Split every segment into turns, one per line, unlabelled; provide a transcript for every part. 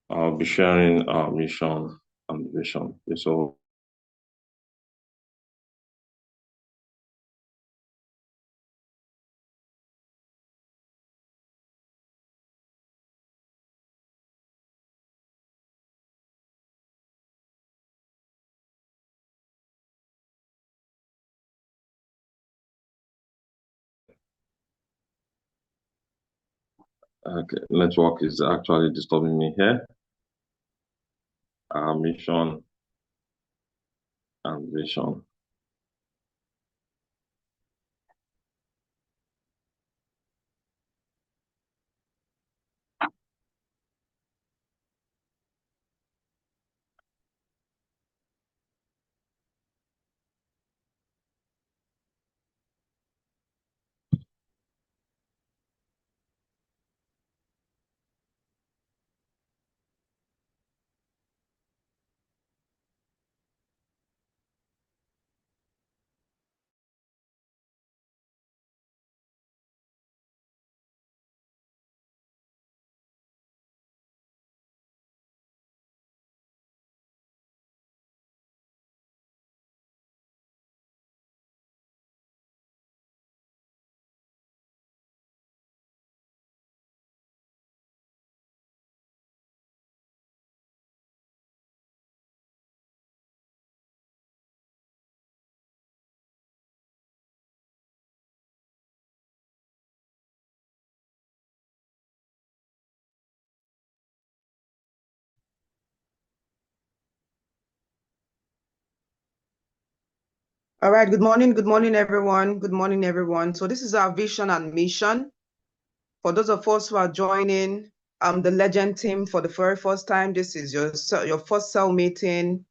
I'll be sharing our mission and vision. So, okay, network is actually disturbing me here. Our mission and vision.
All right, good morning, everyone. Good morning, everyone. So this is our vision and mission. For those of us who are joining the Legend team for the very first time, this is your first cell meeting.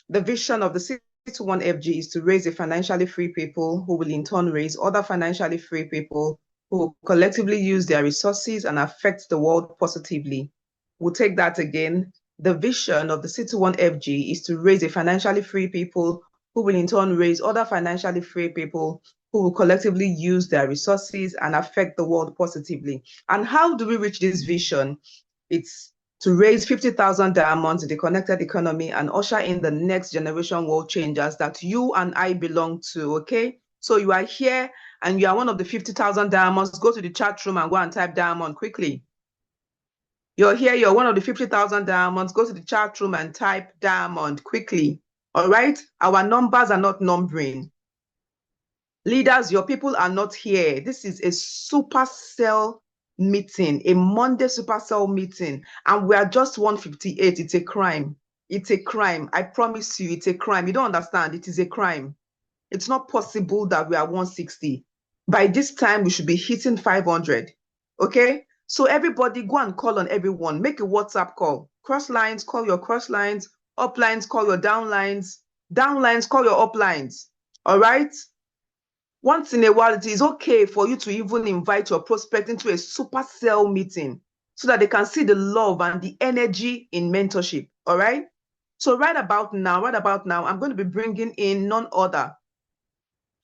The vision of the C21FG is to raise a financially free people who will in turn raise other financially free people who will collectively use their resources and affect the world positively. We'll take that again. The vision of the C21FG is to raise a financially free people who will in turn raise other financially free people who will collectively use their resources and affect the world positively. And how do we reach this vision? It's to raise 50,000 diamonds in the connected economy and usher in the next generation world changers that you and I belong to, okay? So you are here and you are one of the 50,000 diamonds. Go to the chat room and go and type diamond quickly. You're here, you're one of the 50,000 diamonds. Go to the chat room and type diamond quickly, all right? Our numbers are not numbering. Leaders, your people are not here. This is a supercell meeting, a Monday supercell meeting, and we are just 158. It's a crime. It's a crime. I promise you, it's a crime. You don't understand. It is a crime. It's not possible that we are 160. By this time, we should be hitting 500. Okay? So everybody go and call on everyone. Make a WhatsApp call. Cross lines, call your cross lines. Uplines, call your downlines. Downlines, call your uplines. All right? Once in a while, it is okay for you to even invite your prospect into a supercell meeting so that they can see the love and the energy in mentorship. All right. So right about now, I'm going to be bringing in none other.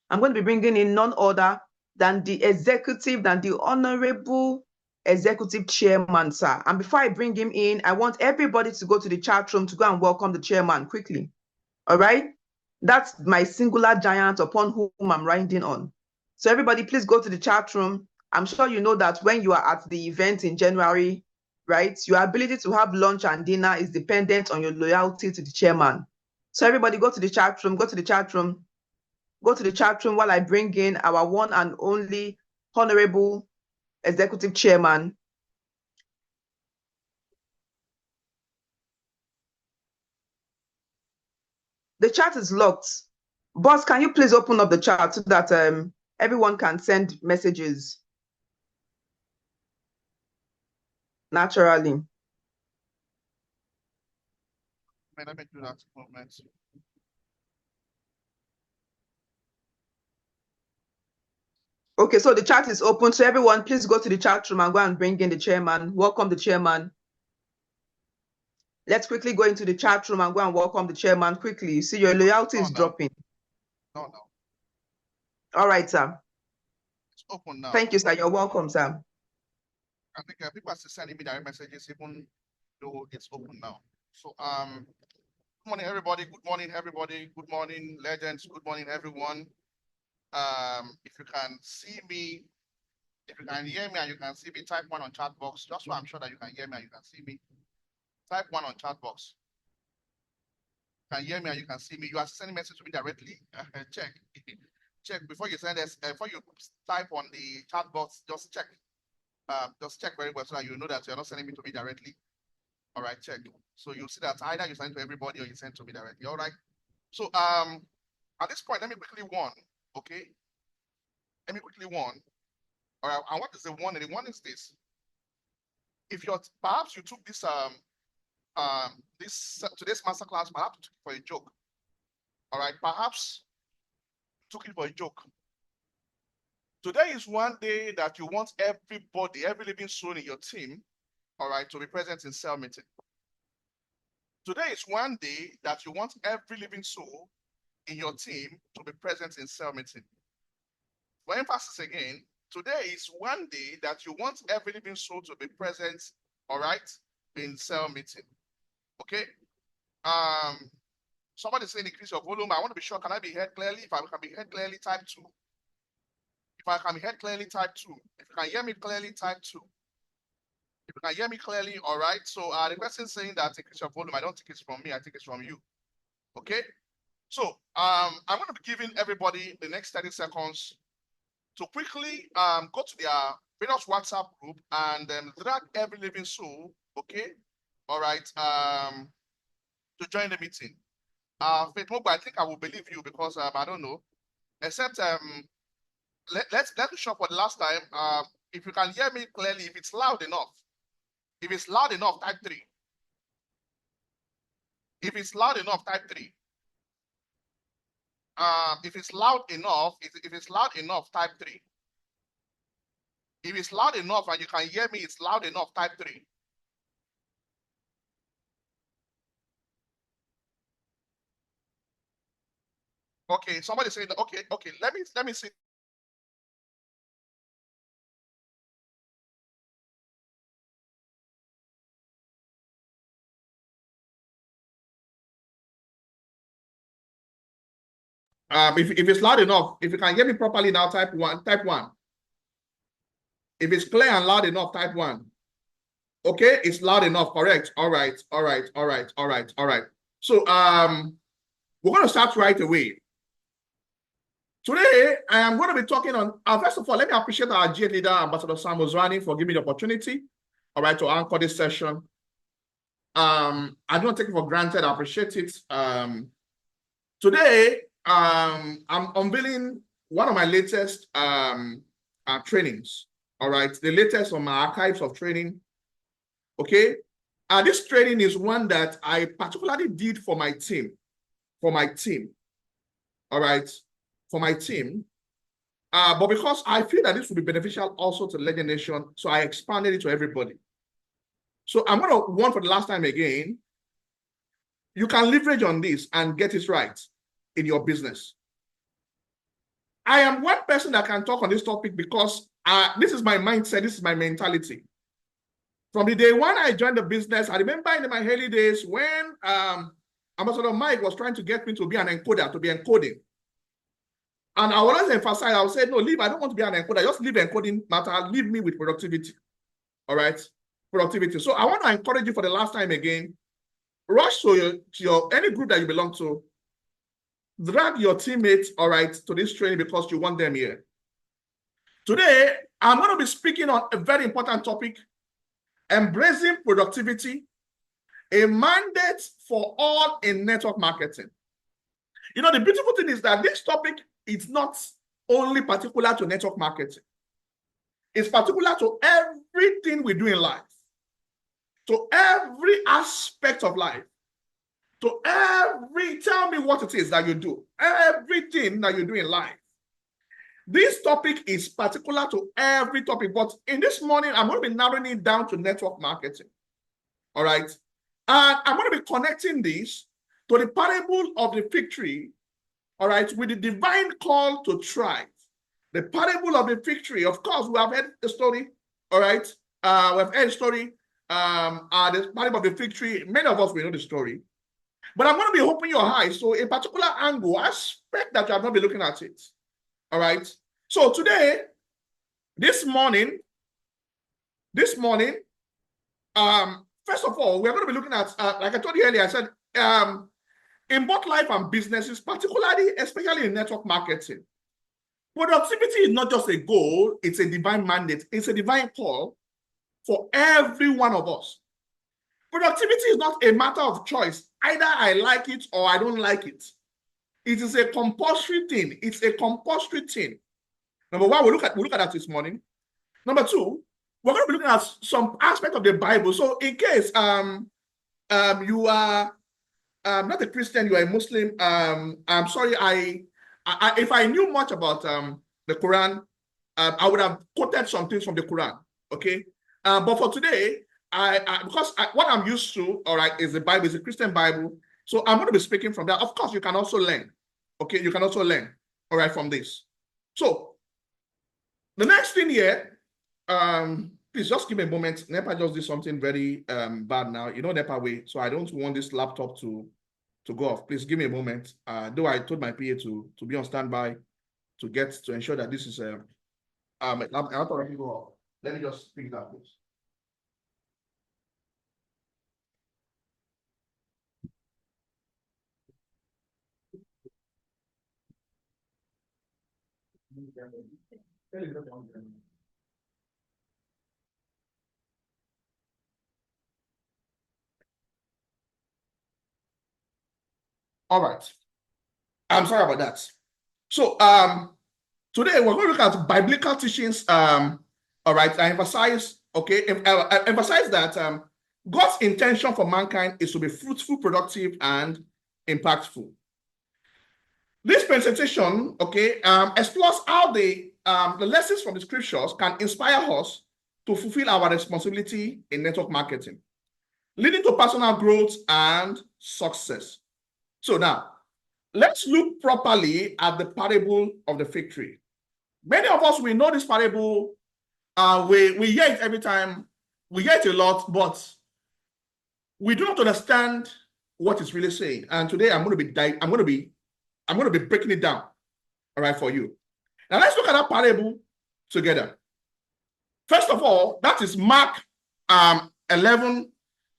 I'm going to be bringing in none other than the honorable executive chairman, sir. And before I bring him in, I want everybody to go to the chat room to go and welcome the chairman quickly. All right. That's my singular giant upon whom I'm riding on. So everybody, please go to the chat room. I'm sure you know that when you are at the event in January, right, your ability to have lunch and dinner is dependent on your loyalty to the chairman. So everybody go to the chat room, go to the chat room while I bring in our one and only honorable executive chairman. The chat is locked. Boss, can you please open up the chat so that everyone can send messages naturally?
Let me do that moment.
Okay, so the chat is open. So everyone, please go to the chat room and go and bring in the chairman. Welcome the chairman. Let's quickly go into the chat room and go and welcome the chairman quickly. You see, your loyalty is dropping.
No.
All right, sir.
It's open now.
Thank you, sir. You're welcome, sir.
I think people are sending me direct messages even So it's open now. So good morning everybody, good morning everybody, good morning legends, good morning everyone. If you can see me, if you can hear me and you can see me, type 1 on chat box, just so I'm sure that you can hear me and you can see me. Type 1 on chat box. You can hear me and you can see me. You are sending message to me directly. Check. Check before you send this, before you type on the chat box, just check. Just check very well so that you know that you're not sending me to me directly. All right, check. So you'll see that either you send to everybody or you send to me directly. All right. So at this point, let me quickly warn. Okay. Let me quickly warn. All right. And what is the warning? The warning is this. If you're perhaps you took this today's masterclass, perhaps you took it for a joke. All right, perhaps took it for a joke. Today is one day that you want everybody, every living soul in your team, all right, to be present in cell meeting. Today is one day that you want every living soul in your team to be present in cell meeting. For emphasis again, today is one day that you want every living soul to be present, all right, in cell meeting. Okay. Somebody saying increase your volume. I want to be sure, can I be heard clearly? If I can be heard clearly, type 2. If I can be heard clearly, type 2. If you can hear me clearly, type 2. If you can hear me clearly, all right. So the person saying that increase your volume, I don't think it's from me, I think it's from you. Okay. So I'm going to be giving everybody the next 30 seconds to quickly go to their various WhatsApp group and drag every living soul, okay, all right, to join the meeting. Faith Mogba, I think I will believe you because I don't know. Except let's be sure for the last time. If you can hear me clearly, if it's loud enough, type 3. If it's loud enough, type 3. If it's loud enough, type 3. If it's loud enough and you can hear me, it's loud enough, type 3. Okay, somebody saying that. Okay, let me see. If it's loud enough, if you can hear me properly now, type 1. Type 1. If it's clear and loud enough, type 1. Okay, it's loud enough. Correct. All right. So we're going to start right away. Today, I am going to be talking on, first of all, let me appreciate our G8 leader, Ambassador Sam Ozwani, for giving me the opportunity, all right, to anchor this session. I don't take it for granted. I appreciate it. Today, I'm unveiling one of my latest trainings, all right, the latest on my archives of training, okay? This training is one that I particularly did for my team, all right, for my team. But because I feel that this will be beneficial also to Legend Nation, so I expanded it to everybody. So I'm going to warn for the last time again, you can leverage on this and get it right in your business. I am one person that can talk on this topic because this is my mindset, this is my mentality. From the day when I joined the business, I remember in my early days when Ambassador Mike was trying to get me to be an encoder, to be encoding. And I always emphasize, I would say, no, leave, I don't want to be an encoder, just leave encoding matter, leave me with productivity, all right? Productivity. So I want to encourage you for the last time again, rush to your any group that you belong to, drag your teammates, all right, to this training because you want them here. Today, I'm going to be speaking on a very important topic, embracing productivity, a mandate for all in network marketing. You know, the beautiful thing is that this topic is not only particular to network marketing. It's particular to everything we do in life, to every aspect of life, to tell me what it is that you do, everything that you do in life. This topic is particular to every topic, but in this morning, I'm going to be narrowing it down to network marketing, all right? And I'm going to be connecting this to the parable of the fig tree, all right, with the divine call to thrive. The parable of the fig tree, of course, we have heard the story, all right? We have heard the story the parable of the fig tree. Many of us will know the story. But I'm going to be opening your eyes to a particular angle, aspect that you have not been looking at it. All right. So today, this morning, first of all, we're going to be looking at, like I told you earlier, I said, in both life and businesses, particularly, especially in network marketing, productivity is not just a goal, it's a divine mandate. It's a divine call for every one of us. Productivity is not a matter of choice. Either I like it or I don't like it. It is a compulsory thing. It's a compulsory thing. Number one, we look at that this morning. Number two, we're going to be looking at some aspect of the Bible. So in case you are not a Christian, you are a Muslim, I'm sorry, if I knew much about the Quran, I would have quoted some things from the Quran, okay? But for today, because what I'm used to, all right, is the Bible, is a Christian Bible. So I'm going to be speaking from that. Of course, you can also learn, okay? You can also learn, all right, from this. So the next thing here, please just give me a moment. NEPA just did something very bad now. You know NEPA way, so I don't want this laptop to go off. Please give me a moment. Though I told my PA to be on standby to ensure that this is I'm not already go off. Let me just pick that, please. All right. I'm sorry about that. So today we're going to look at biblical teachings. All right, I emphasize, okay, emphasize that God's intention for mankind is to be fruitful, productive, and impactful. This presentation, okay, explores how the lessons from the scriptures can inspire us to fulfill our responsibility in network marketing, leading to personal growth and success. So now, let's look properly at the parable of the fig tree. Many of us, we know this parable. We hear it every time. We hear it a lot, but we do not understand what it's really saying. And today, I'm going to be breaking it down, all right, for you. Now, let's look at that parable together. First of all, that is Mark 11,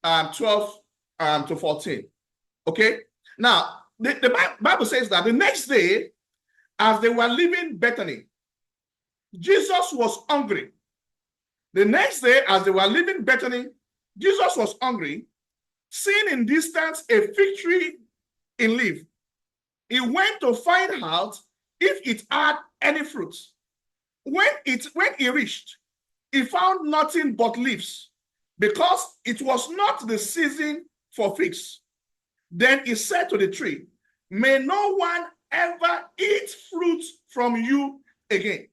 12 to 14. Okay? Now, the Bible says that the next day, as they were leaving Bethany, Jesus was hungry. The next day, as they were leaving Bethany, Jesus was hungry. Seeing in distance a fig tree in leaf, he went to find out if it had any fruit. When he reached, he found nothing but leaves, because it was not the season for figs. Then he said to the tree, "May no one ever eat fruit from you again."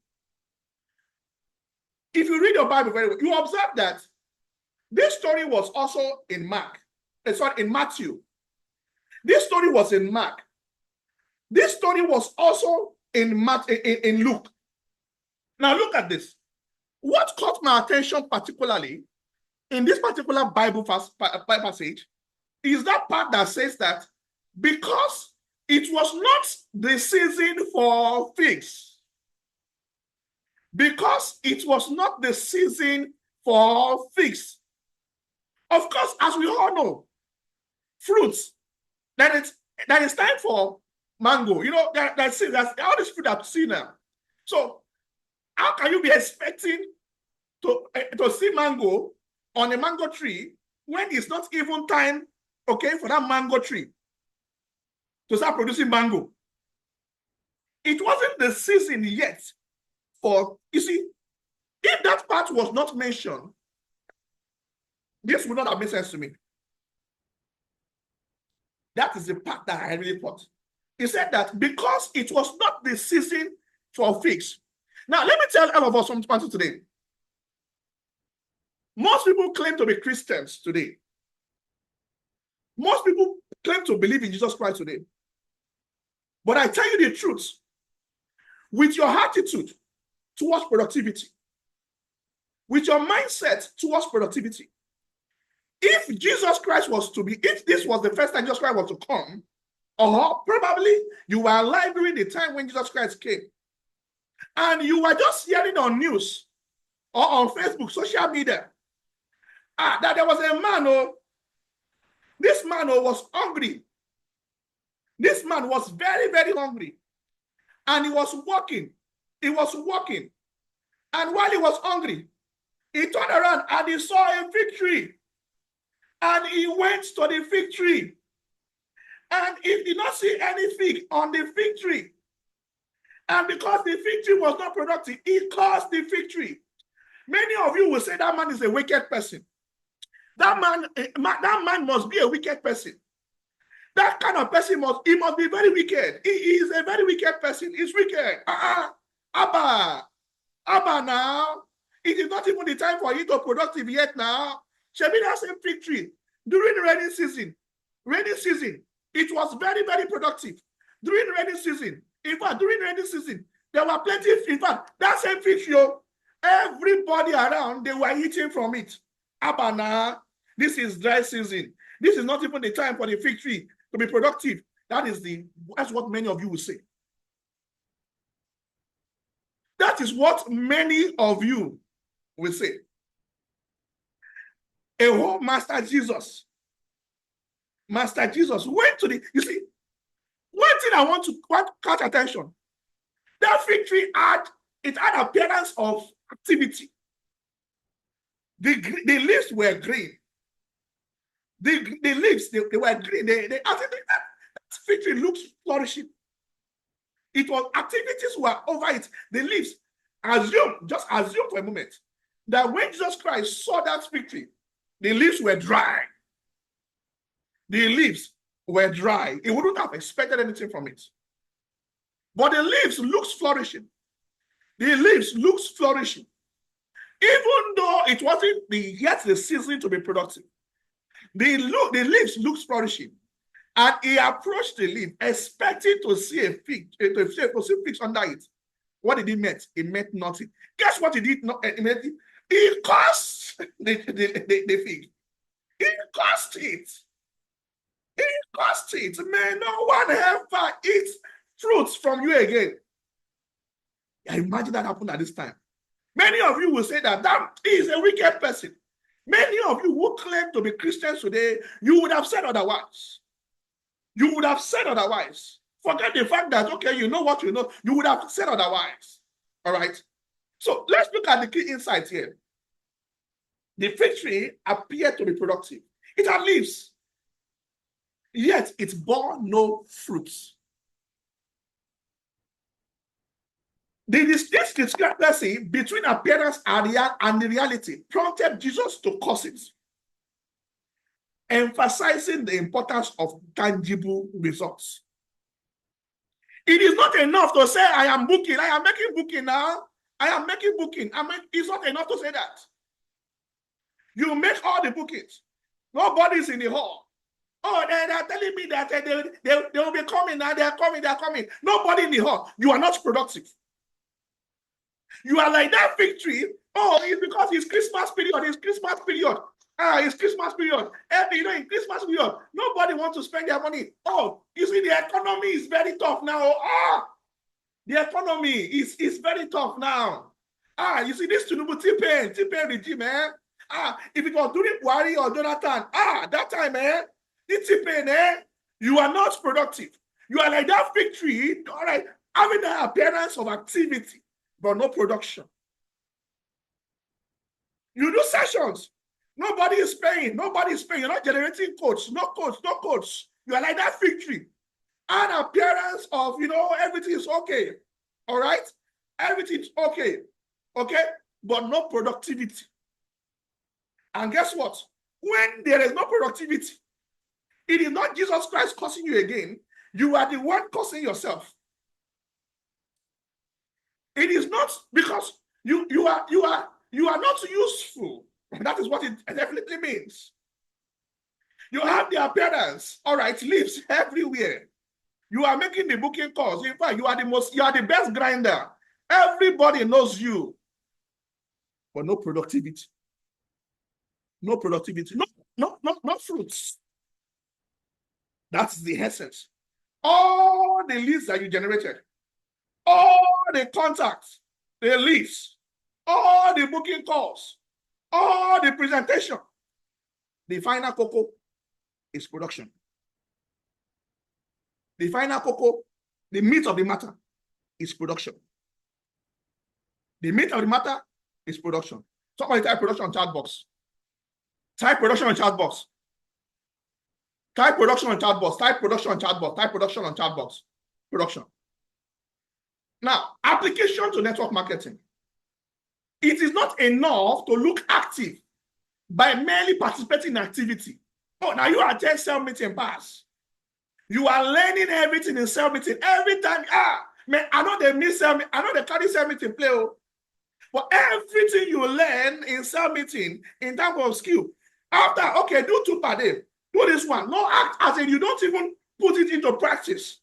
If you read your Bible very well, you observe that this story was also in Matthew. This story was in Mark. This story was also in Luke. Now look at this. What caught my attention particularly in this particular Bible passage is that part that says that because it was not the season for figs, because it was not the season for figs. Of course, as we all know, fruits, that is time for mango. You know, that's all this fruit that you see now. So how can you be expecting to see mango on a mango tree when it's not even time, okay, for that mango tree to start producing mango? It wasn't the season yet for, you see, if that part was not mentioned, this would not have made sense to me. That is the part that I really thought. He said that because it was not the season for figs. Now, let me tell all of us something today. Most people claim to be Christians today. Most people claim to believe in Jesus Christ today. But I tell you the truth, with your attitude towards productivity, with your mindset towards productivity, If Jesus Christ was to be, if this was the first time Jesus Christ was to come, or probably you were alive during the time when Jesus Christ came, and you were just hearing on news or on Facebook, social media, that there was a man, this man was hungry. This man was very, very hungry. And he was walking. He was walking. And while he was hungry, he turned around and he saw a fig tree. And he went to the fig tree. And he did not see any fig on the fig tree. And because the fig tree was not productive, he cursed the fig tree. Many of you will say that man is a wicked person. That man must be a wicked person. That kind of person must be very wicked. He is a very wicked person. He's wicked. Abba now. It is not even the time for you to productive yet now. Shebi, that same fig tree during rainy season, it was very, very productive. During rainy season, in fact, during rainy season, there were plenty. In fact, that same fig tree, everybody around, they were eating from it. Abba now, this is dry season. This is not even the time for the fig tree to be productive. That's what many of you will say. That is what many of you will say. A whole Master Jesus went to the, you see, one thing I want to catch attention. That fig tree had appearance of activity. The leaves were green. The leaves, they were green. I think that fig tree looks flourishing. It was, activities were over it. The leaves, just assume for a moment that when Jesus Christ saw that fig tree, the leaves were dry. The leaves were dry. He wouldn't have expected anything from it. But the leaves looks flourishing. The leaves looks flourishing. Even though it wasn't yet the season to be productive. The leaves looks flourishing. And he approached the leaf, expecting to see a fig, to see figs under it. What did he met? He met nothing. Guess what he did? He cursed the fig. He cursed it. He cursed it. May no one ever eat fruits from you again. I imagine that happened at this time. Many of you will say that is a wicked person. Many of you who claim to be Christians today, you would have said otherwise. You would have said otherwise. Forget the fact that, okay, you know what you know. You would have said otherwise. All right? So let's look at the key insight here. The fig tree appeared to be productive. It had leaves. Yet it bore no fruits. This discrepancy between appearance and the reality prompted Jesus to curse it, emphasizing the importance of tangible results. It is not enough to say, I am booking, I am making booking now. I am making booking. It's not enough to say that. You make all the bookings. Nobody's in the hall. Oh, they're telling me that they will be coming now. They're coming. Nobody in the hall. You are not productive. You are like that fig tree. Oh, it's because it's Christmas period. It's Christmas period. It's Christmas period. In Christmas period, nobody wants to spend their money. Oh, you see, the economy is very tough now. The economy is very tough now. You see, this Tinubu T-Pain regime, man. If it was during Buhari or Jonathan, that time, the T-Pain, you are not productive. You are like that fig tree, all right, having the appearance of activity, but no production. You do sessions. Nobody is paying. You're not generating codes. No codes. You are like that fig tree. An appearance of, everything is okay. All right? Everything's okay. Okay? But no productivity. And guess what? When there is no productivity, it is not Jesus Christ cursing you again. You are the one cursing yourself. It is not because you are not useful. That is what it definitely means. You have the appearance, all right, leaves everywhere. You are making the booking calls. In fact, you are the best grinder. Everybody knows you. But no productivity. No productivity. Not fruits. That's the essence. All the leads that you generated, all the contacts, the leads, all the booking calls, all the presentation, the final cocoa is production. The final cocoa, the meat of the matter, is production. The meat of the matter is production. Somebody type production on chat box. Type production on chat box. Type production on chat box. Type production on chat box. Type production on chat box. Production. Now, application to network marketing. It is not enough to look active by merely participating in activity. Oh, now you attend cell meeting pass. You are learning everything in cell meeting. Every time, man, I know they miss cell meeting. I know they carry cell meeting play. But everything you learn in cell meeting in terms of skill, after, okay, do 2 per day. Do this one. No act as in you don't even put it into practice.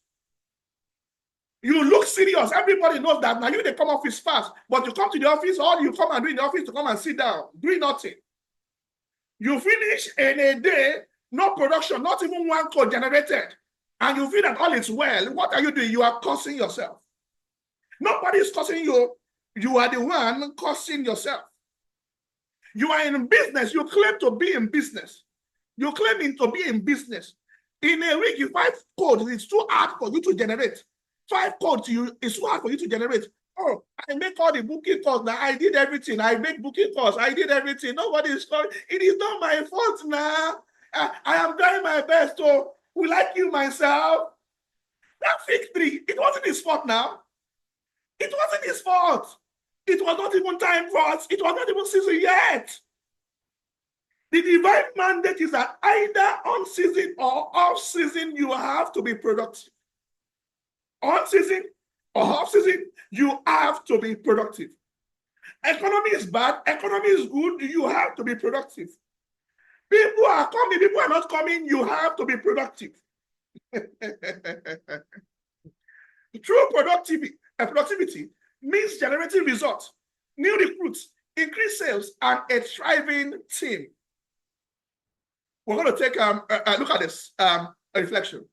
You look serious. Everybody knows that now you they come office fast, but you come to the office, all you come and do in the office to come and sit down, doing nothing. You finish in a day, no production, not even one code generated, and you feel that all is well. What are you doing? You are cursing yourself. Nobody is cursing you. You are the one cursing yourself. You are in business. You claim to be in business. You claim to be in business. In a week, you 5 codes. It's too hard for you to generate. 5 codes it's too hard for you to generate. Oh, I make all the booking calls. Now I did everything. I make booking calls. I did everything. Nobody is calling. It is not my fault now. I am trying my best to like you myself. That fig tree, it wasn't his fault now. It wasn't his fault. It was not even time for us. It was not even season yet. The divine mandate is that either on season or off season, you have to be productive. On season or off season, you have to be productive. Economy is bad, economy is good, you have to be productive. People are coming, people are not coming, you have to be productive. True productivity means generating results, new recruits, increased sales, and a thriving team. We're going to take a look at this a reflection.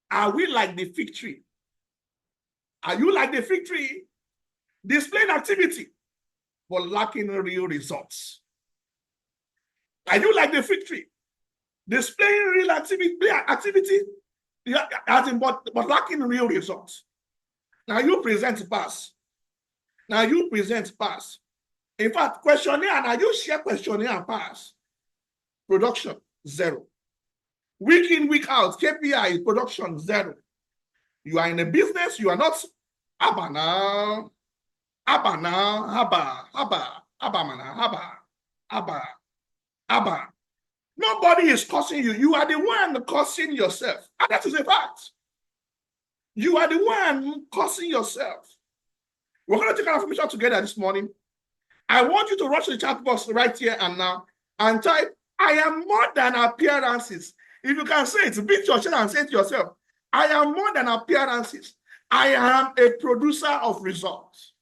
Are we like the fig tree? Are you like the fig tree? Displaying activity, but lacking real results. Are you like the fig tree? Displaying real activity, but lacking real results. Now you present pass. Now you present pass. In fact, questionnaire, now you share questionnaire and pass. Production, 0. Week in, week out, KPI, production, 0. You are in a business, you are not Abba now. Nobody is cursing you. You are the one cursing yourself. And that is a fact. You are the one cursing yourself. We're going to take our information together this morning. I want you to rush to the chat box right here and now and type, I am more than appearances. If you can say it, beat your chest and say it to yourself. I am more than appearances. I am a producer of results.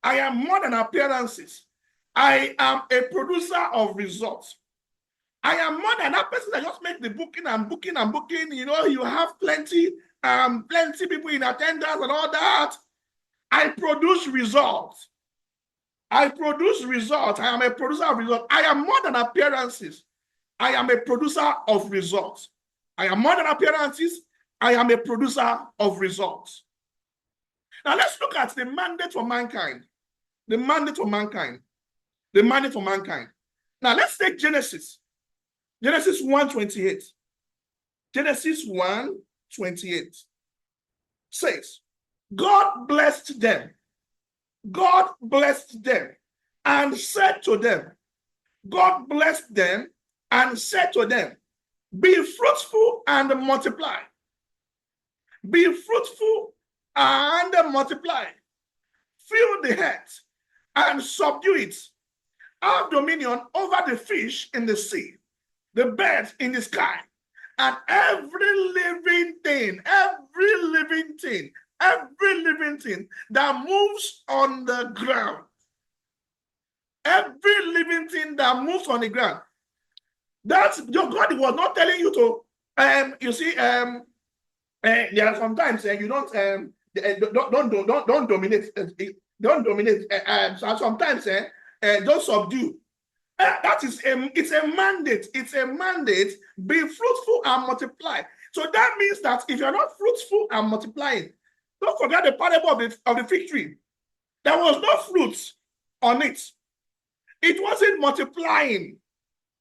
I am more than appearances. I am a producer of results. I am more than that person that just make the booking and booking and booking. You know, you have plenty people in attendance and all that. I produce results. I produce results. I am a producer of results. I am more than appearances. I am a producer of results. I am more than appearances. I am a producer of results. Now let's look at the mandate for mankind. The mandate for mankind. The mandate for mankind. Now let's take Genesis. Genesis 1:28. Genesis 1:28 says, God blessed them. God blessed them and said to them, God blessed them and said to them, be fruitful and multiply. Be fruitful and multiply. Fill the earth and subdue it. Have dominion over the fish in the sea, the birds in the sky, and every living thing that moves on the ground. Every living thing that moves on the ground. That's your God was not telling you to. You see, there are sometimes you don't dominate. Don't dominate. So sometimes don't subdue. That is it's a mandate. It's a mandate. Be fruitful and multiply. So that means that if you're not fruitful and multiplying, don't forget the parable of the fig tree. There was no fruit on it. It wasn't multiplying.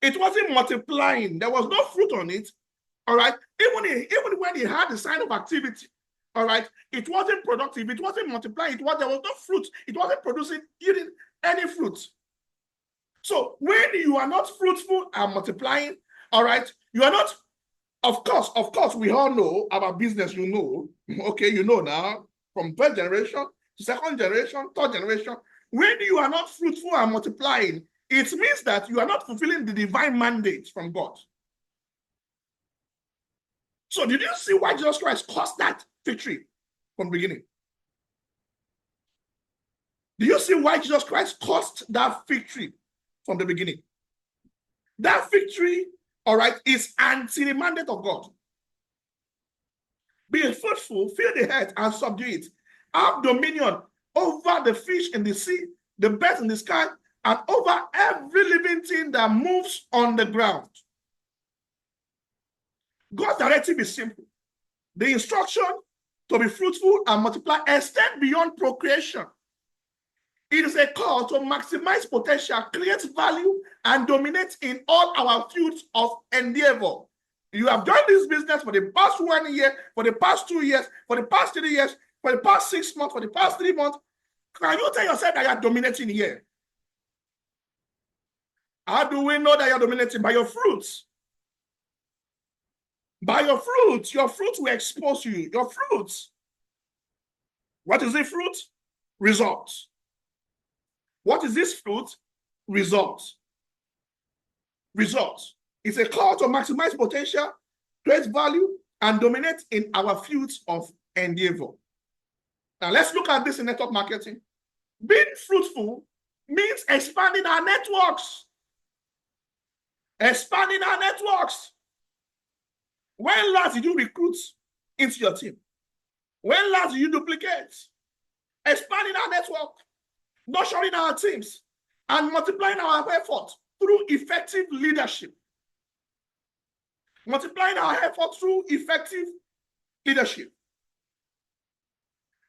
It wasn't multiplying. There was no fruit on it. All right. Even when it had the sign of activity, all right, it wasn't productive. It wasn't multiplying. There was no fruit. It wasn't yielding any fruit. So when you are not fruitful and multiplying, all right, you are not. Of course, we all know about business. You know, okay, you know now from first generation to second generation, third generation. When you are not fruitful and multiplying, it means that you are not fulfilling the divine mandate from God. So did you see why Jesus Christ caused that victory from the beginning? Do you see why Jesus Christ caused that victory from the beginning? That victory, all right, is anti the mandate of God. Be fruitful, fill the earth and subdue it. Have dominion over the fish in the sea, the birds in the sky, and over every living thing that moves on the ground. God's directive is simple. The instruction to be fruitful and multiply extend beyond procreation. It is a call to maximize potential, create value, and dominate in all our fields of endeavor. You have done this business for the past 1 year, for the past 2 years, for the past 3 years, for the past 6 months, for the past 3 months. Can you tell yourself that you are dominating here? How do we know that you are dominating? By your fruits. By your fruits. Your fruits will expose you. Your fruits. What is the fruit? Results. What is this fruit? Results. Results. It's a call to maximize potential, create value, and dominate in our fields of endeavor. Now let's look at this in network marketing. Being fruitful means expanding our networks. Expanding our networks. When last did you recruit into your team? When last did you duplicate? Expanding our network, nurturing our teams, and multiplying our effort through effective leadership. Multiplying our effort through effective leadership.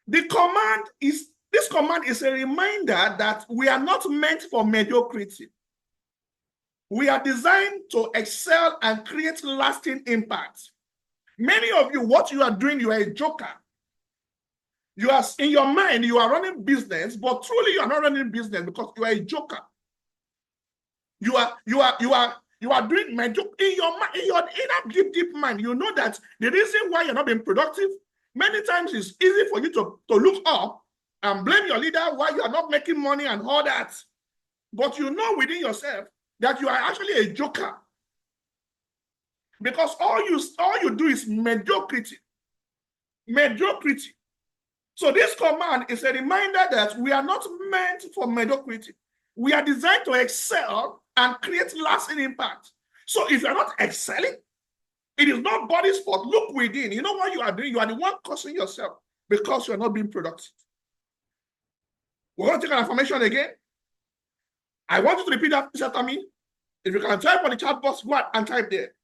This command is a reminder that we are not meant for mediocrity. We are designed to excel and create lasting impact. Many of you, what you are doing, you are a joker. You are in your mind, you are running business, but truly you are not running business because you are a joker. You are doing in your inner deep mind. You know that the reason why you're not being productive, many times it's easy for you to look up and blame your leader why you are not making money and all that. But you know within yourself that you are actually a joker. Because all you do is mediocrity. Mediocrity. So this command is a reminder that we are not meant for mediocrity. We are designed to excel and create lasting impact. So if you're not excelling, it is not body's fault. Look within. You know what you are doing? You are the one causing yourself because you're not being productive. We're going to take an affirmation again. I want you to repeat that after me. If you can type on the chat box, go and type there.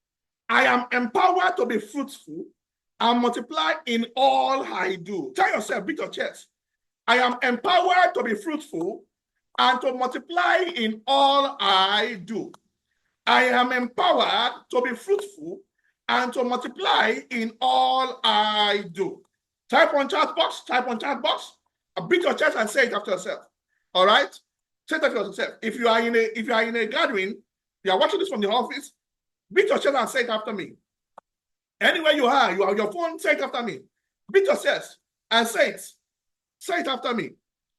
I am empowered to be fruitful and multiply in all I do. Tell yourself, beat your chest. I am empowered to be fruitful and to multiply in all I do. I am empowered to be fruitful and to multiply in all I do. Type on chat box, beat your chest and say it after yourself. All right? Say it after yourself. If you are in a gathering, you are watching this from the office, beat your chest and say it after me. Anywhere you are on your phone, say it after me. Beat your chest and say it. Say it after me.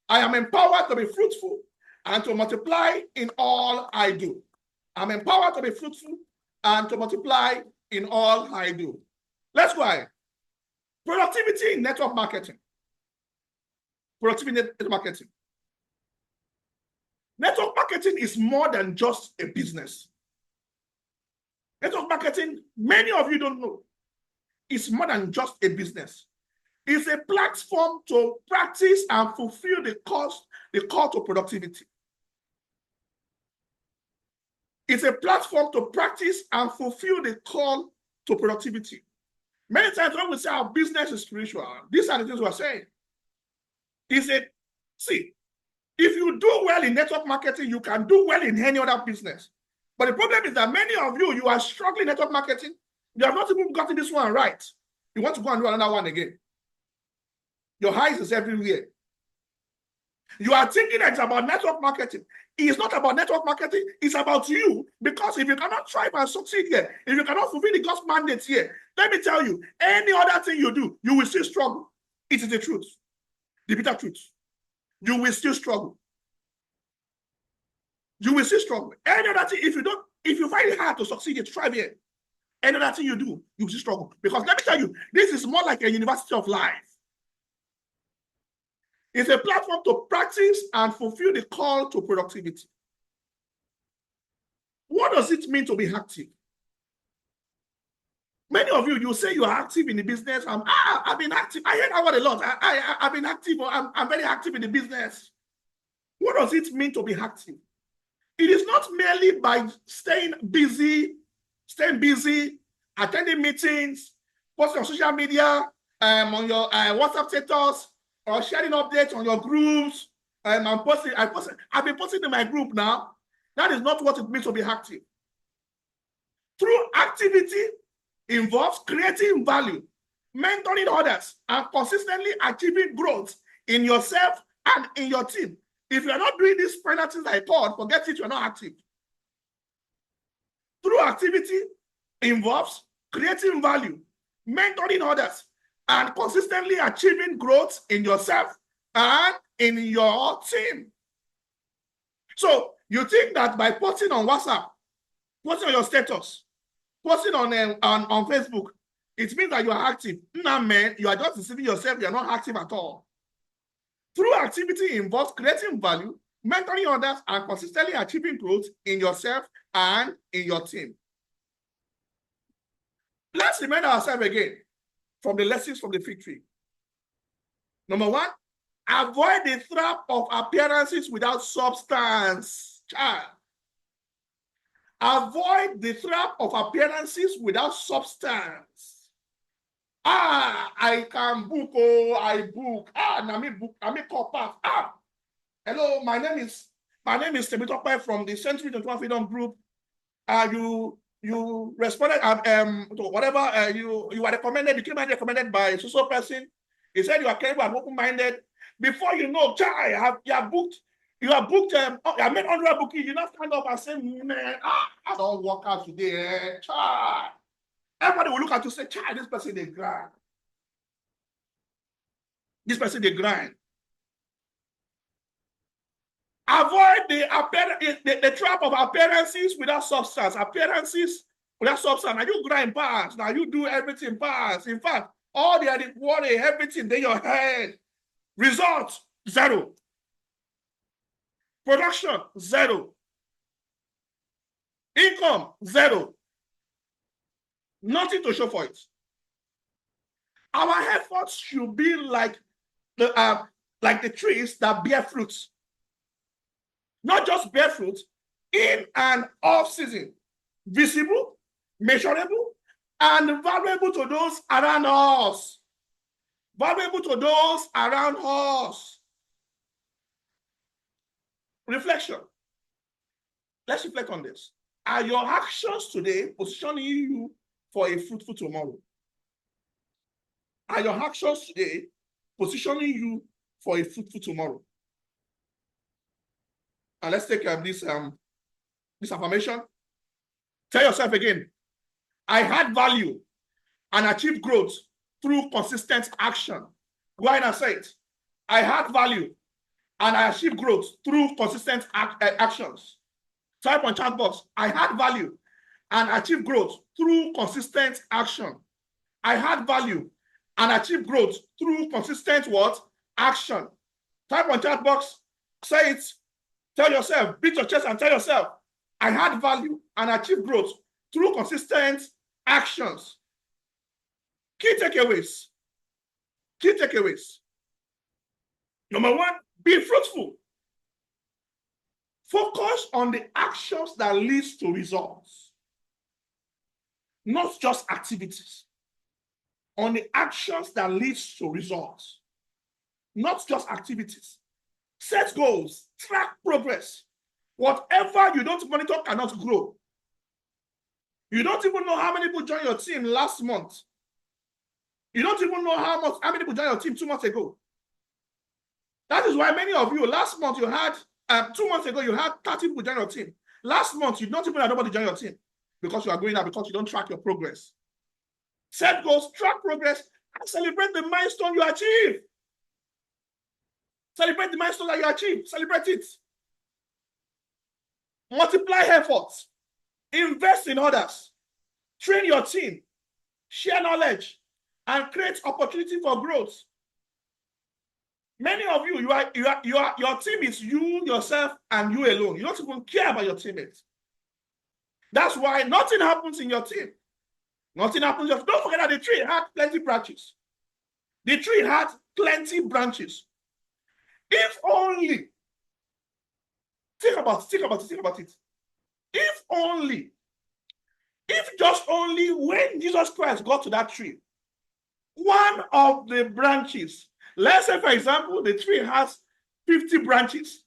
I am empowered to be fruitful and to multiply in all I do. I'm empowered to be fruitful and to multiply in all I do. Let's go ahead. Productivity in network marketing. Productivity in network marketing. Network marketing is more than just a business. Network marketing, many of you don't know, it's more than just a business. It's a platform to practice and fulfill the call to productivity. It's a platform to practice and fulfill the call to productivity. Many times when we say our business is spiritual, these are the things we're saying. See, if you do well in network marketing, you can do well in any other business. But the problem is that many of you are struggling in network marketing. You have not even gotten this one right. You want to go and do another one again. Your eyes is everywhere. You are thinking that it's about network marketing. It's not about network marketing. It's about you. Because if you cannot thrive and succeed here, if you cannot fulfill the God's mandate here, let me tell you, any other thing you do, you will still struggle. It is the truth. The bitter truth. You will still struggle. You will still struggle. Any other thing, if you find it hard to succeed, to thrive here, any other thing you do, you will still struggle. Because let me tell you, this is more like a university of life. It's a platform to practice and fulfill the call to productivity. What does it mean to be active? Many of you, you say you are active in the business. I've been active. I hear that word a lot. I've been active. I'm very active in the business. What does it mean to be active? It is not merely by staying busy, attending meetings, posting on social media, on your WhatsApp status, or sharing updates on your groups. I've been posting in my group now. That is not what it means to be active. True activity involves creating value, mentoring others, and consistently achieving growth in yourself and in your team. If you are not doing these final things I taught, forget it, you are not active. True activity involves creating value, mentoring others, and consistently achieving growth in yourself and in your team. So you think that by posting on WhatsApp, posting on your status, posting on Facebook, it means that you are active. No, man, you are just deceiving yourself. You are not active at all. True activity involves creating value, mentoring others, and consistently achieving growth in yourself and in your team. Let's remind ourselves again from the lessons from the fig tree. Number one, avoid the trap of appearances without substance. Child. Avoid the trap of appearances without substance. I can book, I book. Nami book, Nami call pass. Hello, my name is Temitope from the Century 21 Freedom Group. You responded to whatever you were recommended, you came and recommended by a social person. He said you are capable and open-minded. Before you know, child, you have booked, you have made 100 bookings. You not stand up and say, man, I don't work out today, child. Everybody will look at you and say, child, this person they grind. This person they grind. Avoid the trap of appearances without substance. Appearances without substance. Now you grind past. Now you do everything past. In fact, all the worry, everything in your head. Result, 0. Production, 0. Income, 0. Nothing to show for it. Our efforts should be like the trees that bear fruits. Not just bear fruit, in and off season, visible, measurable, and valuable to those around us. Valuable to those around us. Reflection. Let's reflect on this. Are your actions today positioning you for a fruitful tomorrow? Are your actions today positioning you for a fruitful tomorrow? And let's take this affirmation. Tell yourself again, I had value and achieved growth through consistent action. Go ahead and say it. I had value and I achieved growth through consistent actions. Type on chat box, I had value and achieved growth through consistent action. I had value and achieved growth through consistent what? Action. Type on chat box, say it. Tell yourself, beat your chest and tell yourself, I had value and achieved growth through consistent actions. Key takeaways. Key takeaways. Number one, be fruitful. Focus on the actions that leads to results, not just activities. On the actions that leads to results, not just activities. Set goals, track progress. Whatever you don't monitor cannot grow. You don't even know how many people joined your team last month. You don't even know how many people joined your team 2 months ago. That is why many of you, last month you had, 2 months ago, you had 30 people join your team. Last month, you don't even have nobody join your team because you are going out because you don't track your progress. Set goals, track progress, and celebrate the milestone you achieve. Celebrate the milestone that you achieve. Celebrate it. Multiply efforts. Invest in others. Train your team. Share knowledge. And create opportunity for growth. Many of you, your team is you, yourself, and you alone. You don't even care about your teammates. That's why nothing happens in your team. Nothing happens. Don't forget that the tree had plenty branches. The tree had plenty branches. If only, think about it. If just only when Jesus Christ got to that tree, one of the branches, let's say, for example, the tree has 50 branches.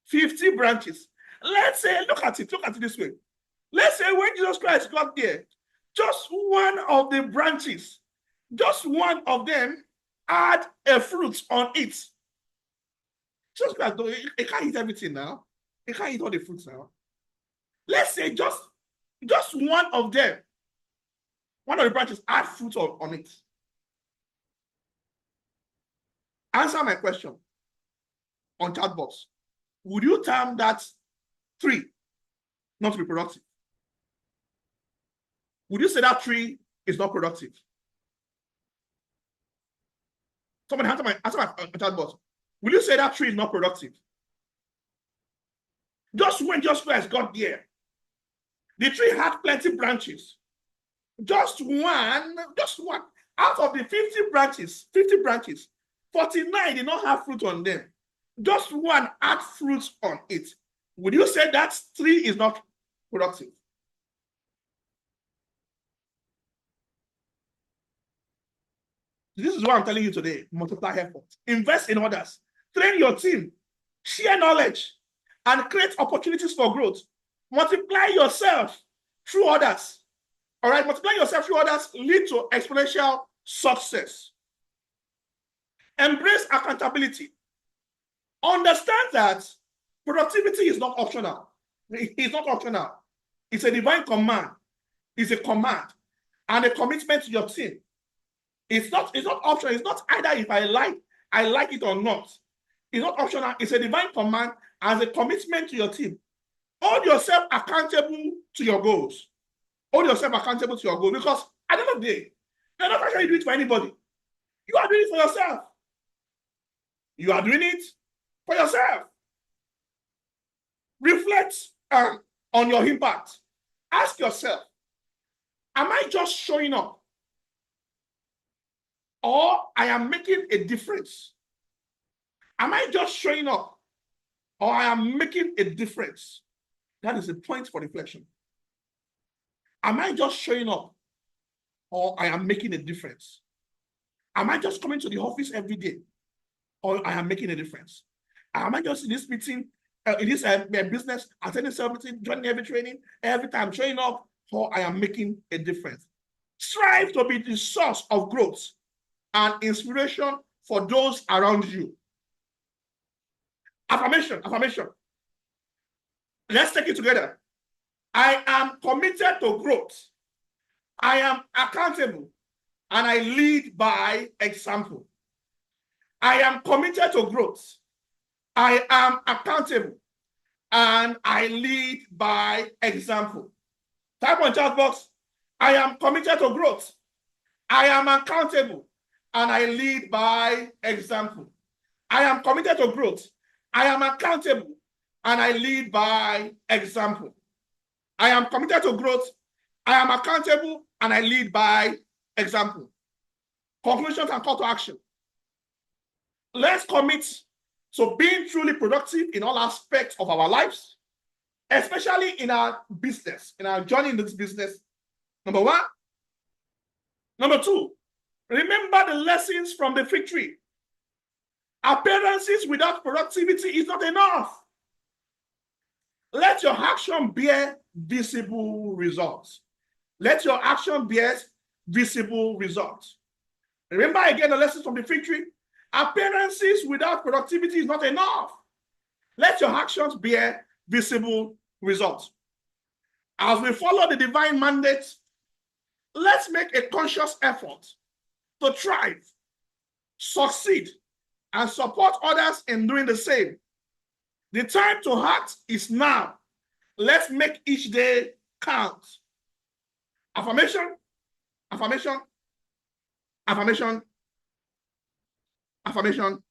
50 branches. Let's say, look at it this way. Let's say when Jesus Christ got there, just one of the branches, just one of them had a fruit on it. Jesus Christ, it can't eat everything now. It can't eat all the fruits now. Let's say just one of them, one of the branches had fruit on it. Answer my question on chat box. Would you term that tree not to be productive? Would you say that tree is not productive? Somebody answer my chat box. Will you say that tree is not productive? Just when Jesus Christ got there, the tree had plenty branches. Just one out of the 50 branches, 49 did not have fruit on them. Just one had fruit on it. Would you say that tree is not productive? This is what I'm telling you today. Multiply effort. Invest in others. Train your team. Share knowledge. And create opportunities for growth. Multiply yourself through others. All right? Multiply yourself through others lead to exponential success. Embrace accountability. Understand that productivity is not optional. It's not optional. It's a divine command. It's a command and a commitment to your team. It's not optional. It's not either if I like it or not. It's not optional. It's a divine command as a commitment to your team. Hold yourself accountable to your goals. Hold yourself accountable to your goals because at the end of the day, you're not actually doing it for anybody. You are doing it for yourself. You are doing it for yourself. Reflect on your impact. Ask yourself, am I just showing up? Or I am making a difference? Am I just showing up? Or I am making a difference? That is a point for reflection. Am I just showing up? Or I am making a difference? Am I just coming to the office every day? Or I am making a difference? Am I just in this meeting, in this business, attending sales meeting, joining every training, every time showing up, or I am making a difference? Strive to be the source of growth and inspiration for those around you. Affirmation. Let's take it together. I am committed to growth. I am accountable and I lead by example. I am committed to growth. I am accountable and I lead by example. Type on chat box, I am committed to growth. I am accountable and I lead by example. I am committed to growth. I am accountable and I lead by example. I am committed to growth. I am accountable and I lead by example. Conclusions and call to action. Let's commit to being truly productive in all aspects of our lives, especially in our business, in our journey in this business. Number one. Number two, remember the lessons from the fig tree. Appearances without productivity is not enough. Let your action bear visible results. Let your action bear visible results. Remember again the lessons from the fig tree. Appearances without productivity is not enough. Let your actions bear visible results. As we follow the divine mandate, let's make a conscious effort to thrive, succeed, and support others in doing the same. The time to act is now. Let's make each day count. Affirmation, affirmation, affirmation, affirmation.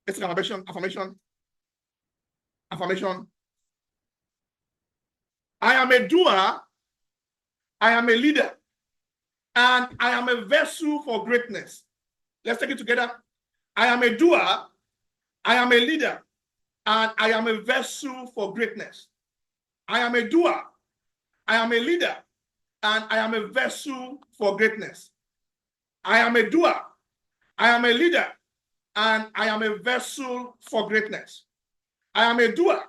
It's an affirmation, affirmation, affirmation. I am a doer, I am a leader, and I am a vessel for greatness. Let's take it together. I am a doer, I am a leader, and I am a vessel for greatness. I am a doer, I am a leader, and I am a vessel for greatness. I am a doer, I am a leader, and I am a vessel for greatness. I am a doer,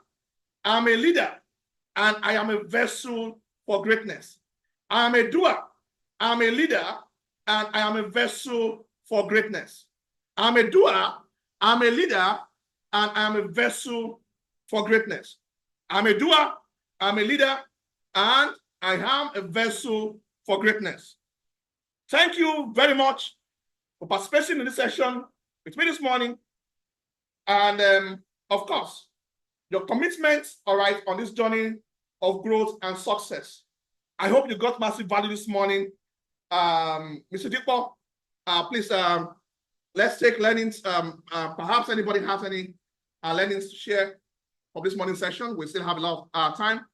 I am a leader, and I am a vessel for greatness. I am a doer, I am a leader, and I am a vessel for greatness. I am a doer, I am a leader, and I am a vessel for greatness. I am a doer, I am a leader, and I am a vessel for greatness. Thank you very much for participating in this session with me this morning. And of course, your commitment, all right, on this journey of growth and success. I hope you got massive value this morning. Mr. Dipo, please, let's take learnings. Perhaps anybody has any learnings to share for this morning session. We still have a lot of time.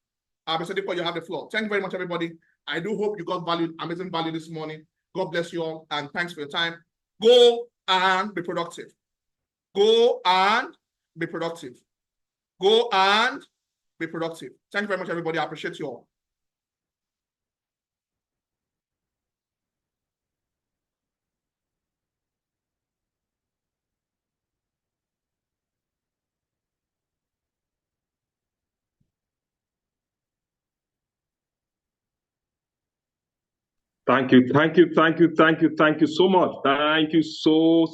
Mr. Dipo, you have the floor. Thank you very much, everybody. I do hope you got value, amazing value this morning. God bless you all, and thanks for your time. Go and be productive. Go and be productive. Go and be productive. Thank you very much, everybody. I appreciate you all.
Thank you, thank you, thank you, thank you, thank you so much. Thank you so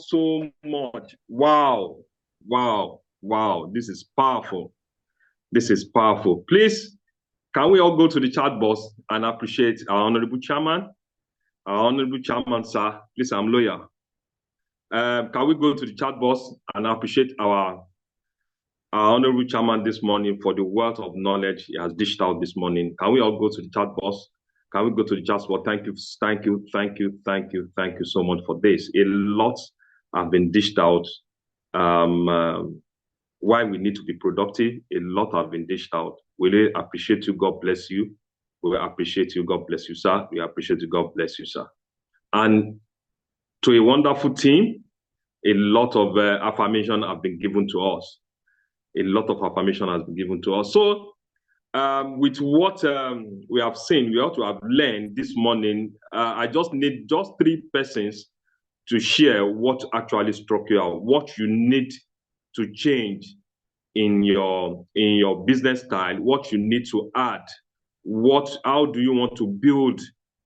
much. Wow, wow, wow. This is powerful. This is powerful. Please, can we all go to the chat box and appreciate our honorable chairman? Our honorable chairman, sir. Please, I'm loyal. Can we go to the chat box and appreciate our honorable chairman this morning for the wealth of knowledge he has dished out this morning? Can we all go to the chat box? Can we go to the chat box? Thank you, thank you, thank you, thank you, thank you so much for this. A lot have been dished out. Why we need to be productive, a lot have been dished out. We really appreciate you. God bless you. We appreciate you. God bless you, sir. We appreciate you. God bless you, sir. And to a wonderful team, a lot of affirmation have been given to us. A lot of affirmation has been given to us. So, with what we have seen, we ought to have learned this morning. I just need just 3 persons to share what actually struck you out, what you need to change in your business style, what you need to add, how do you want to build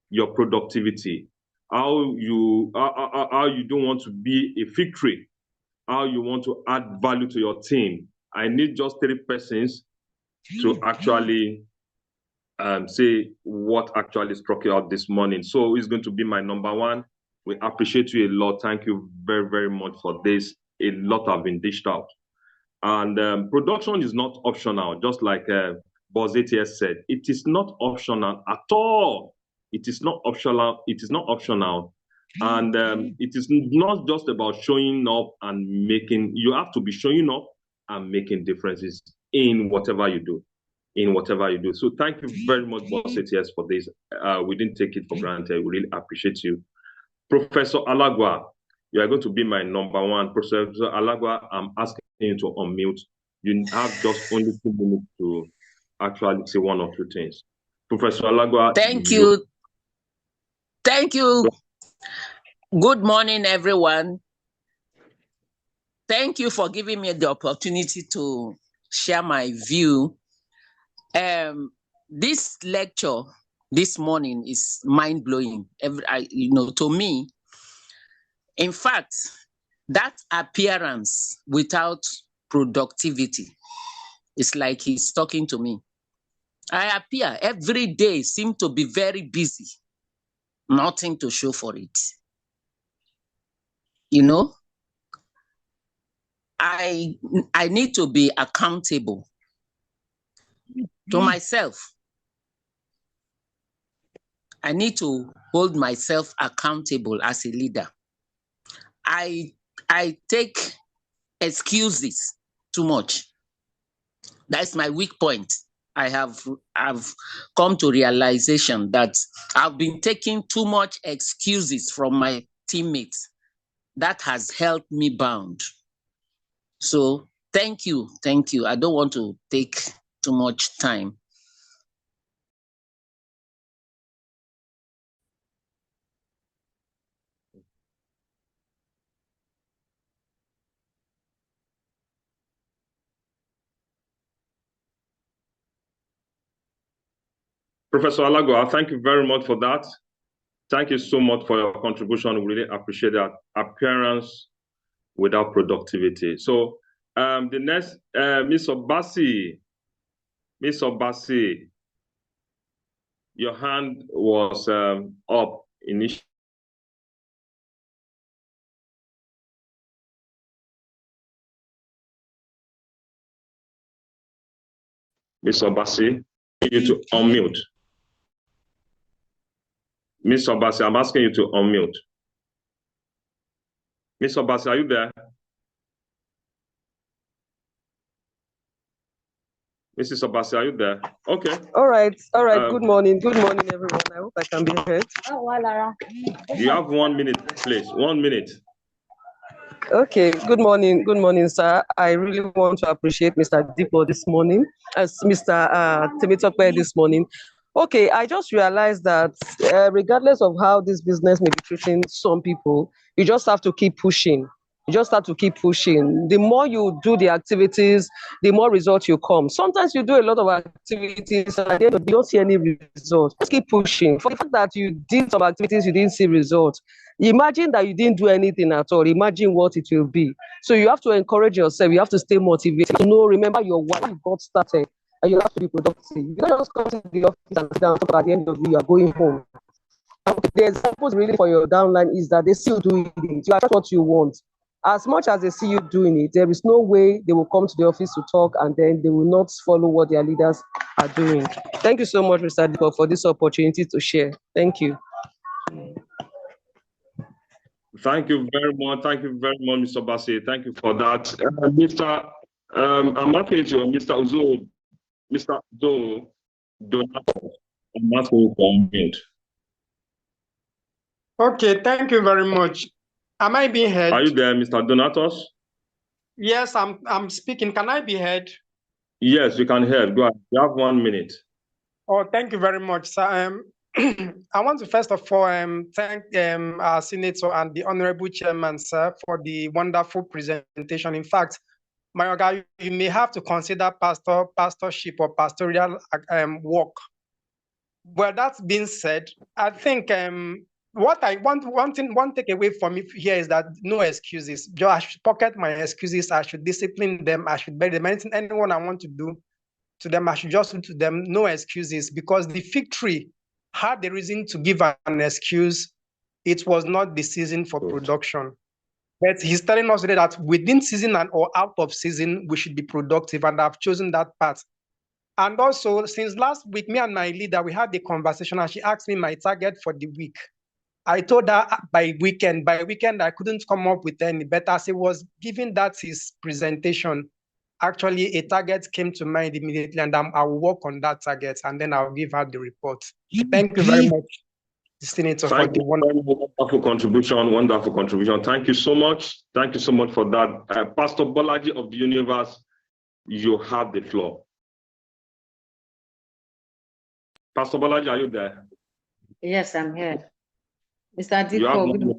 your productivity, how you don't want to be a fig tree, how you want to add value to your team. I need just 3 persons to actually say what actually struck you out this morning. So it's going to be my number 1. We appreciate you a lot. Thank you very, very much for this. A lot have been dished out. And production is not optional, just like Boss ATS said. It is not optional at all. It is not optional. It is not optional. And it is not just about showing up and making. You have to be showing up and making differences in whatever you do. in whatever you do. So thank you very much, Boss ATS, for this. We didn't take it for granted. We really appreciate you. Professor Alagwa, you are going to be my number one. Professor Alagwa, I'm asking you to unmute. You have just only 2 minutes to actually say one or two things. Professor Alagwa.
Thank you. Thank you. Good morning, everyone. Thank you for giving me the opportunity to share my view. This lecture this morning is mind-blowing. To me, in fact, that appearance without productivity is like he's talking to me. I appear every day, seem to be very busy, nothing to show for it. You know, I need to be accountable to myself. I need to hold myself accountable as a leader. I take excuses too much. That's my weak point. I've come to realization that I've been taking too much excuses from my teammates. That has held me bound. So thank you. I don't want to take too much time.
Professor Alagwa, thank you very much for that. Thank you so much for your contribution. We really appreciate that. Appearance without productivity. So the next, Ms. Obasi. Ms. Obasi, your hand was up initially. Ms. Obasi, I need you to unmute. Ms. Obasi, I'm asking you to unmute. Ms. Obasi, are you there? Mrs. Obasi, are you there? Okay.
All right. Good morning, everyone. I hope I can be heard.
You have 1 minute, please. 1 minute.
Okay. Good morning, sir. I really want to appreciate Mr. Dipo this morning, as Mr. Temitope this morning. Okay, I just realized that regardless of how this business may be treating some people, you just have to keep pushing. The more you do the activities, the more results you come. Sometimes you do a lot of activities and at the end of the day, you don't see any results. Just keep pushing. For the fact that you did some activities, you didn't see results. Imagine that you didn't do anything at all. Imagine what it will be. So you have to encourage yourself. You have to stay motivated. Remember your why you got started. And you have to be productive. You don't just come to the office and sit down, and at the end of the day, you are going home. The example really for your downline is that they see you doing it. You are just what you want. As much as they see you doing it, there is no way they will come to the office to talk and then they will not follow what their leaders are doing. Thank you so much, Mr. Dipo, for this opportunity to share. Thank you.
Thank you very much. Mr. Obasi. Thank you for that. I'm asking you, Mr. Uzo. Mr. Donato, I'm asking you for unmute.
Okay, thank you very much. Am I being heard?
Are you there, Mr. Donatos?
Yes, I'm speaking. Can I be heard?
Yes, you can hear. Go ahead. You have 1 minute.
Oh, thank you very much, sir. I want to first of all thank our senator and the honorable chairman, sir, for the wonderful presentation. In fact, my guy, you may have to consider pastorship or pastoral work. Well, that's being said, I think what I want, one takeaway from me here is that no excuses. I should pocket my excuses. I should discipline them. I should bury them. Anyone I want to do to them, I should just do to them. No excuses, because the fig tree had the reason to give an excuse. It was not the season for production. But he's telling us today that within season and or out of season, we should be productive, and I've chosen that path. And also, since last week, me and my leader, we had the conversation, and she asked me my target for the week. I told her by weekend, I couldn't come up with any, but as he was giving that his presentation, actually a target came to mind immediately, and I will work on that target, and then I'll give her the report. Thank you very much, Senator, for the
wonderful contribution. Wonderful contribution. Thank you so much. Thank you so much for that. Pastor Bolaji of the Universe, you have the floor. Pastor Bolaji, are you there?
Yes, I'm here. Mr. Diko,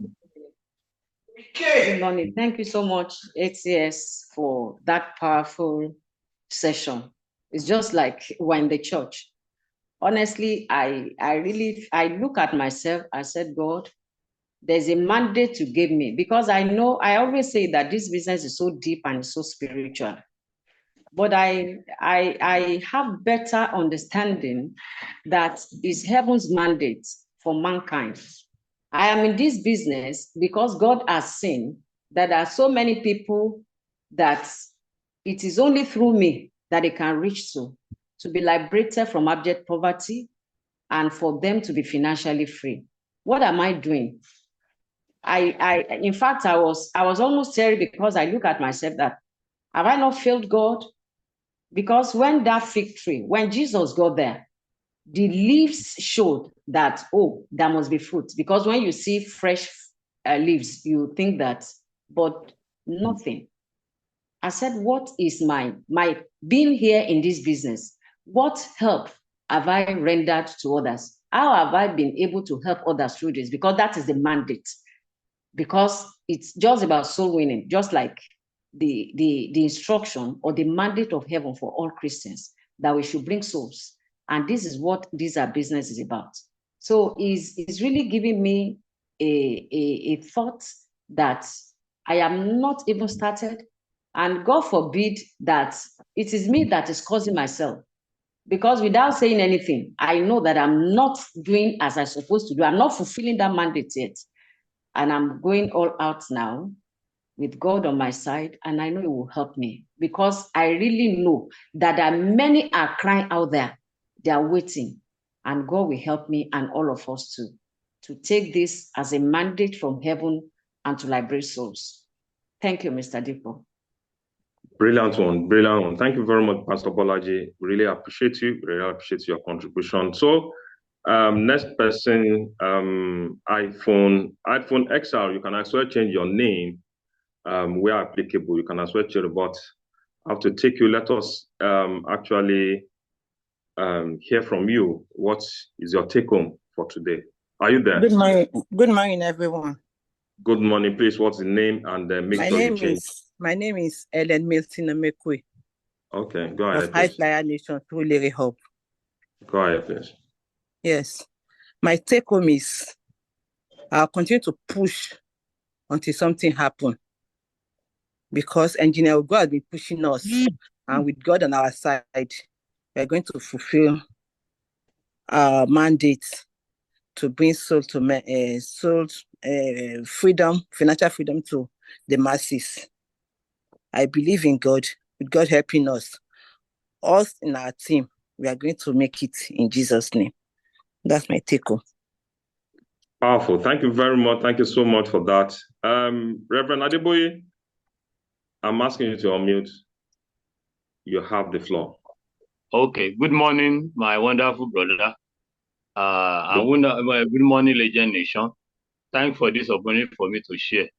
good morning. Thank you so much, ATS, for that powerful session. It's just like we're in the church. Honestly, I look at myself, I said, God, there's a mandate to give me, because I know, I always say that this business is so deep and so spiritual. But I have better understanding that it's heaven's mandate for mankind. I am in this business because God has seen that there are so many people that it is only through me that they can reach to be liberated from abject poverty and for them to be financially free. What am I doing? In fact, I was almost teary, because I look at myself that, have I not failed God? Because when that fig tree, when Jesus got there, the leaves showed that, oh, there must be fruit. Because when you see fresh leaves, you think that, but nothing. I said, what is my being here in this business? What help have I rendered to others? How have I been able to help others through this? Because that is the mandate. Because it's just about soul winning, just like the instruction or the mandate of heaven for all Christians, that we should bring souls. And this is what our business is about. So it's really giving me a thought that I am not even started. And God forbid that it is me that is causing myself. Because without saying anything, I know that I'm not doing as I'm supposed to do. I'm not fulfilling that mandate yet. And I'm going all out now with God on my side, and I know it will help me, because I really know that there are many are crying out there. They are waiting, and God will help me and all of us to take this as a mandate from heaven and to liberate souls. Thank you, Mr. Diko.
Brilliant one, brilliant one. Thank you very much, Pastor Bolaji. Really appreciate you. Really appreciate your contribution. So, next person, iPhone XR. You can as well change your name where applicable. You can as well change, but I have to take you. Let us actually hear from you. What is your take home for today? Are you there?
Good morning. Good morning, everyone.
Good morning. Please, what's the name and make sure you change.
My name is Ellen Milton Amekwe.
Okay, go ahead.
Of High Flyer Nation through Larry Hub.
Go ahead, please.
Yes. My take home is I'll continue to push until something happens. Because Engineer God has been pushing us, and with God on our side, we're going to fulfill our mandate to bring freedom, financial freedom to the masses. I believe in God, with God helping us in our team, we are going to make it in Jesus' name. That's my take home.
Powerful. Thank you very much. Thank you so much for that. Reverend Adeboye, I'm asking you to unmute. You have the floor.
Okay. Good morning, my wonderful brother. Good morning, Legend Nation. Thanks for this opportunity for me to share.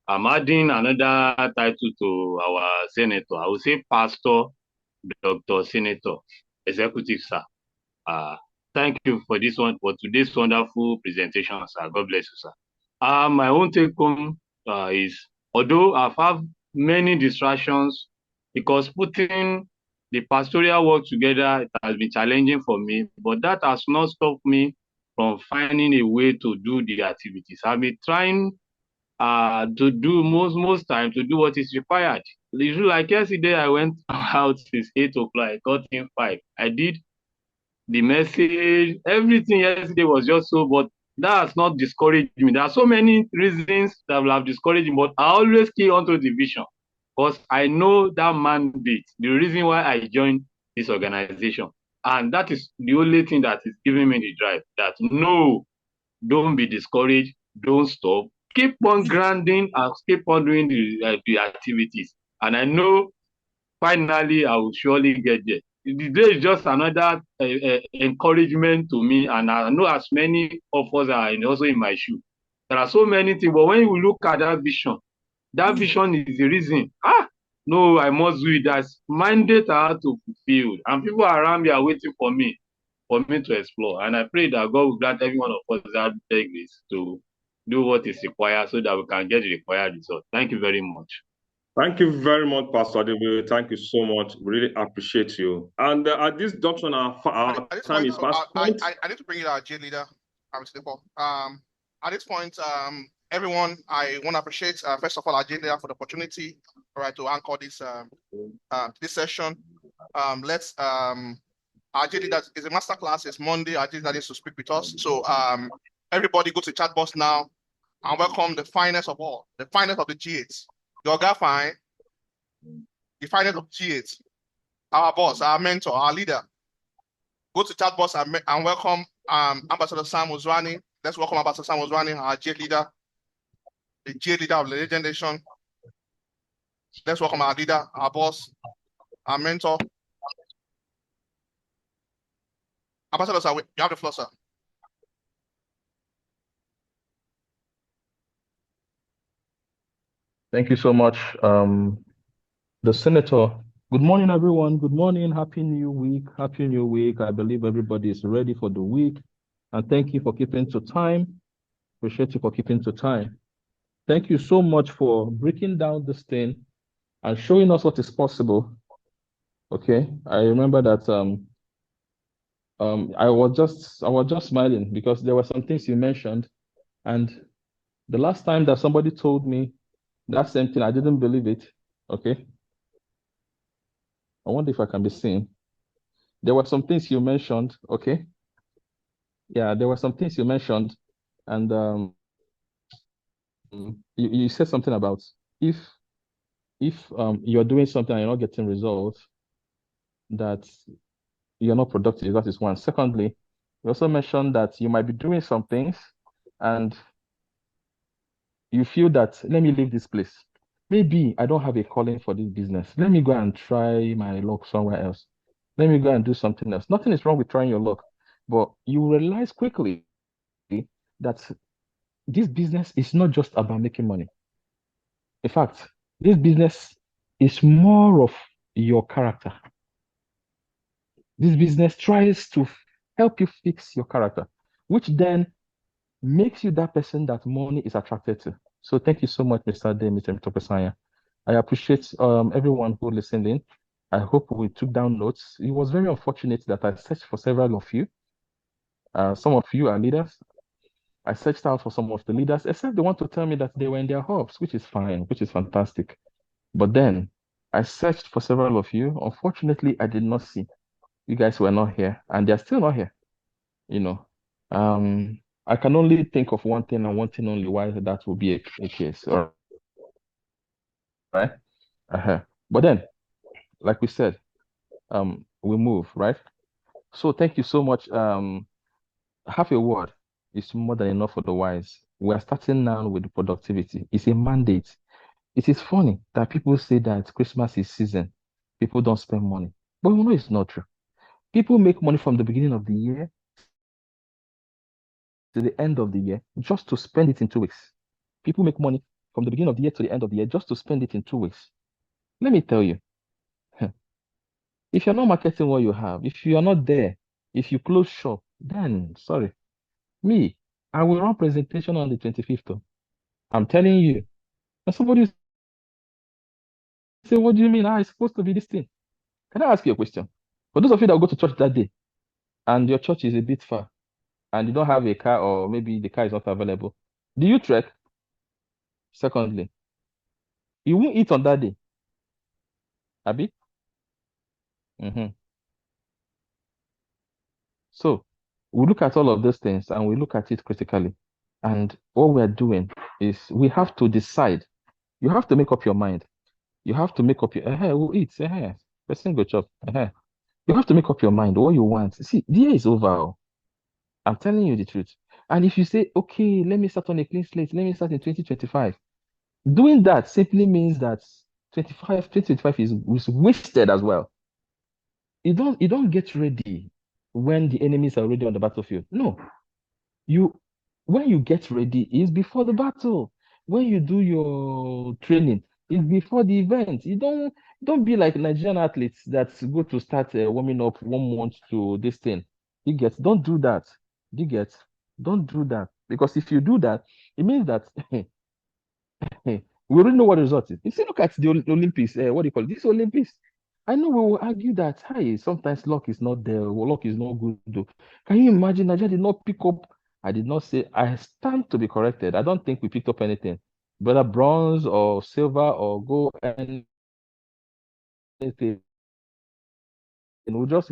I'm adding another title to our senator. I will say Pastor, Dr. Senator, Executive, sir. Thank you for this one, for today's wonderful presentation, sir. God bless you, sir. My own take home is, although I've had many distractions, because putting the pastoral work together, it has been challenging for me, but that has not stopped me from finding a way to do the activities. I've been trying to do most time to do what is required. Like yesterday, I went out since 8 o'clock. I got in 5. I did the message. Everything yesterday was just so, but that has not discouraged me. There are so many reasons that will have discouraged me, but I always key onto the vision, because I know that mandate, the reason why I joined this organization. And that is the only thing that is giving me the drive, that no, don't be discouraged, don't stop, keep on grinding and keep on doing the activities. And I know finally I will surely get there. The day is just another encouragement to me, and I know as many of us are also in my shoe. There are so many things, but when you look at that vision is the reason. No, I must do it. That's mandate I have to fulfill, and people around me are waiting for me to explore. And I pray that God will grant every one of us that grace to do what is required so that we can get the required result. Thank you very much.
Thank you very much, Pastor Adeboye. Thank you so much. We really appreciate you. And at this junction, our time is past.
I need to bring in our J leader, at this point, everyone, I want to appreciate, first of all, our J leader for the opportunity, all right, to anchor this this session. Our J leader is a master class. It's Monday. Our J leader needs to speak with us. So everybody go to chat box now and welcome the finest of all, the finest of the G8s. Your guy fine, the finest of G8s, our boss, our mentor, our leader. Go to chat box and welcome Ambassador Sam Ozwani. Let's welcome Ambassador Sam Ozwani, our J leader, the J leader of the Legend Nation. Let's welcome our leader, our boss, our mentor. Ambassador, sir, you have the floor, sir.
Thank you so much, the Senator. Good morning, everyone. Good morning. Happy New Week. Happy New Week. I believe everybody is ready for the week. And thank you for keeping to time. Appreciate you for keeping to time. Thank you so much for breaking down this thing and showing us what is possible. Okay. I remember that I was just smiling because there were some things you mentioned. And the last time that somebody told me that same thing, I didn't believe it. Okay. I wonder if I can be seen. There were some things you mentioned. Okay. Yeah, there were some things you mentioned, and you said something about if you're doing something and you're not getting results, that you're not productive. That is one. Secondly, you also mentioned that you might be doing some things and you feel that, let me leave this place. Maybe I don't have a calling for this business. Let me go and try my luck somewhere else. Let me go and do something else. Nothing is wrong with trying your luck, but you realize quickly that this business is not just about making money. In fact, this business is more of your character. This business tries to help you fix your character, which then makes you that person that money is attracted to. So thank you so much, Mr. Mr. Mtopesanya. I appreciate everyone who listened in. I hope we took down notes. It was very unfortunate that I searched for several of you. Some of you are leaders. I searched out for some of the leaders, except they want to tell me that they were in their hubs, which is fine, which is fantastic. But then I searched for several of you. Unfortunately, I did not see. You guys were not here, and they're still not here. You know, I can only think of one thing and one thing only why that will be a case. All right. But then, like we said, we move, right? So thank you so much. Half a word is more than enough for the wise. We are starting now with productivity. It's a mandate. It is funny that people say that Christmas is season. People don't spend money. But we know it's not true. People make money from the beginning of the year to the end of the year just to spend it in 2 weeks. People make money from the beginning of the year to the end of the year just to spend it in 2 weeks. Let me tell you, if you're not marketing what you have, if you are not there, if you close shop, then sorry. Me, I will run presentation on the 25th. I'm telling you. And somebody say, what do you mean? It's supposed to be this thing. Can I ask you a question? For those of you that go to church that day, and your church is a bit far, and you don't have a car, or maybe the car is not available, do you trek? Secondly, you won't eat on that day. Abi? So we look at all of those things and we look at it critically. And what we're doing is we have to decide. You have to make up your mind. You have to make up your we'll eat. Person go chop. You have to make up your mind what you want. See, the year is over. I'm telling you the truth. And if you say, okay, let me start on a clean slate, let me start in 2025. Doing that simply means that 2025 is wasted as well. You don't get ready when the enemies are already on the battlefield. No, when you get ready is before the battle. When you do your training, it's before the event. You don't be like Nigerian athletes that go to start warming up 1 month to this thing. Don't do that. Don't do that, because if you do that, it means that we already know what the result is. If you look at the Olympics, what do you call it? This Olympics, I know we will argue that, hey, sometimes luck is not there, or luck is not good though. Can you imagine Nigeria did not pick up? I did not say, I stand to be corrected. I don't think we picked up anything, whether bronze or silver or gold, anything. And we just